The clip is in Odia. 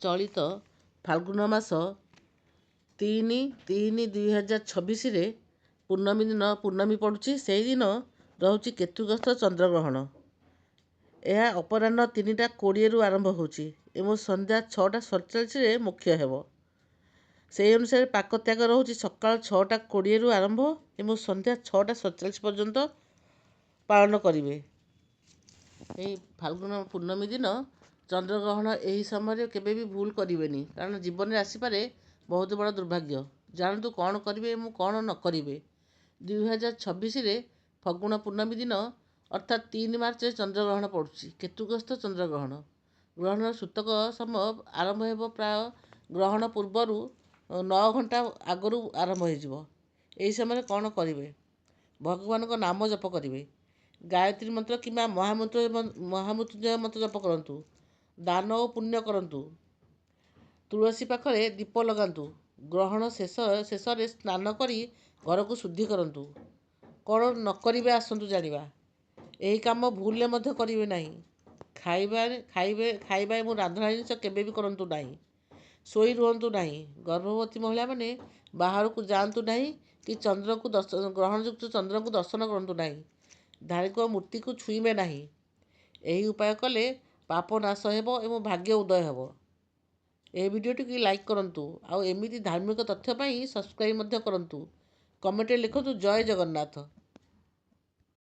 ଚଳିତ ଫାଲ୍ଗୁନ ମାସ 3/3/2026ରେ ପୂର୍ଣ୍ଣମୀ ପଡ଼ୁଛି। ସେହିଦିନ ରହୁଛି କେତୁଗ୍ରସ୍ତ ଚନ୍ଦ୍ରଗ୍ରହଣ। ଏହା ଅପରାହ୍ନ 3ଟା20ରୁ ଆରମ୍ଭ ହେଉଛି ଏବଂ ସନ୍ଧ୍ୟା 6ଟା47ରେ ମୁଖ୍ୟ ହେବ। ସେହି ଅନୁସାରେ ପାକତ୍ୟାଗ ରହୁଛି ସକାଳ 6ଟା20ରୁ ଆରମ୍ଭ ଏବଂ ସନ୍ଧ୍ୟା 6ଟା47 ପର୍ଯ୍ୟନ୍ତ ପାଳନ କରିବେ। ଏହି ଫାଲ୍ଗୁନ ପୂର୍ଣ୍ଣମୀ ଦିନ ଚନ୍ଦ୍ରଗ୍ରହଣ ଏହି ସମୟରେ କେବେ ବି ଭୁଲ କରିବେନି, କାରଣ ଜୀବନରେ ଆସିପାରେ ବହୁତ ବଡ଼ ଦୁର୍ଭାଗ୍ୟ। ଜାଣନ୍ତୁ କ'ଣ କରିବେ ଏବଂ କ'ଣ ନ କରିବେ। 2026ରେ ଫଗୁଣ ପୂର୍ଣ୍ଣମୀ ଦିନ ଅର୍ଥାତ୍ 3 ମାର୍ଚ୍ଚରେ ଚନ୍ଦ୍ରଗ୍ରହଣ ପଡ଼ୁଛି, କେତୁଗ୍ରସ୍ତ ଚନ୍ଦ୍ରଗ୍ରହଣ। ଗ୍ରହଣର ସୂତକ ସମୟ ଆରମ୍ଭ ହେବ ପ୍ରାୟ ଗ୍ରହଣ ପୂର୍ବରୁ 9 ଘଣ୍ଟା ଆଗରୁ ଆରମ୍ଭ ହୋଇଯିବ। ଏହି ସମୟରେ କ'ଣ କରିବେ? ଭଗବାନଙ୍କ ନାମ ଜପ କରିବେ, ଗାୟତ୍ରୀ ମନ୍ତ୍ର କିମ୍ବା ମହାମୃତ୍ୟୁଞ୍ଜୟ ମନ୍ତ୍ର ଜପ କରନ୍ତୁ, ଦାନ ଓ ପୁଣ୍ୟ କରନ୍ତୁ, ତୁଳସୀ ପାଖରେ ଦୀପ ଲଗାନ୍ତୁ, ଗ୍ରହଣ ଶେଷରେ ସ୍ନାନ କରି ଘରକୁ ଶୁଦ୍ଧି କରନ୍ତୁ। କ'ଣ ନ କରିବେ ଆସନ୍ତୁ ଜାଣିବା। ଏହି କାମ ଭୁଲରେ ମଧ୍ୟ କରିବେ ନାହିଁ। ଖାଇବା ଏବଂ ରାନ୍ଧଣା ଜିନିଷ କେବେ ବି କରନ୍ତୁ ନାହିଁ। ଶୋଇ ରୁହନ୍ତୁ ନାହିଁ। ଗର୍ଭବତୀ ମହିଳାମାନେ ବାହାରକୁ ଯାଆନ୍ତୁ ନାହିଁ କି ଗ୍ରହଣଯୁକ୍ତ ଚନ୍ଦ୍ରଙ୍କୁ ଦର୍ଶନ କରନ୍ତୁ ନାହିଁ। ଧାର୍ମିକ ମୂର୍ତ୍ତିକୁ ଛୁଇଁବେ ନାହିଁ। ଏହି ଉପାୟ କଲେ ପାପ ନାଶ ହେବ ଏବଂ ଭାଗ୍ୟ ଉଦୟ ହେବ। ଏହି ଭିଡ଼ିଓଟିକୁ ଲାଇକ୍ କରନ୍ତୁ ଆଉ ଏମିତି ଧାର୍ମିକ ତଥ୍ୟ ପାଇଁ ସବସ୍କ୍ରାଇବ୍ ମଧ୍ୟ କରନ୍ତୁ। କମେଣ୍ଟରେ ଲେଖନ୍ତୁ ଜୟ ଜଗନ୍ନାଥ।